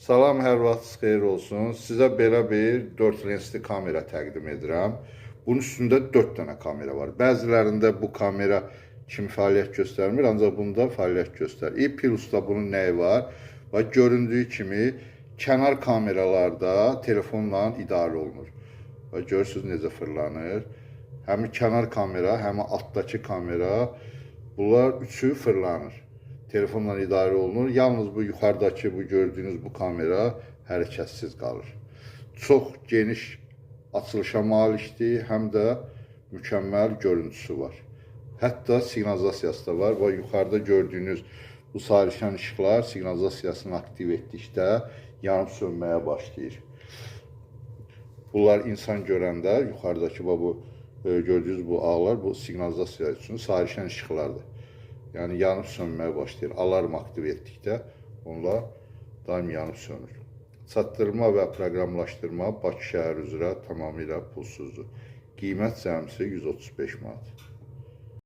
Salam, hər vaxtınız xeyir olsun. Sizə belə bir 4 lensli kamera təqdim edirəm. Bunun üstündə 4 dənə kamera var. Bəzilərində bu kamera kimi fəaliyyət göstərmir, ancaq bunda fəaliyyət göstərir. E-Plus'da bunun nəyi var? Və göründüyü kimi kənar kameralarda telefonla idarə olunur. Və görürsünüz necə fırlanır. Həm kənar kamera, həm altdakı kamera, bunlar üçü fırlanır. Telefonla idarə olunur. Yalnız bu yuxarıdakı, bu gördüyünüz bu kamera hərəkətsiz qalır. Çox geniş açılışa malikdir, həm də mükəmməl görüntüsü var. Hətta siqnalizasiyası da var və yuxarıda gördüyünüz bu sayrışan işıqlar siqnalizasiyasını aktiv etdikdə yanıb sönməyə başlayır. Bunlar insan görəndə yuxarıdakı bu gördüyünüz bu ağlar bu siqnalizasiya üçün sayrışan işıqlardır. Yəni yanıb sönməyə başlayır. Alarm aktiv etdikdə onlar daim yanıb sönür. Çatdırma və proqramlaşdırma Bakı şəhəri üzrə tamamilə pulsuzdur. Qiymət cəmsi 135 manat.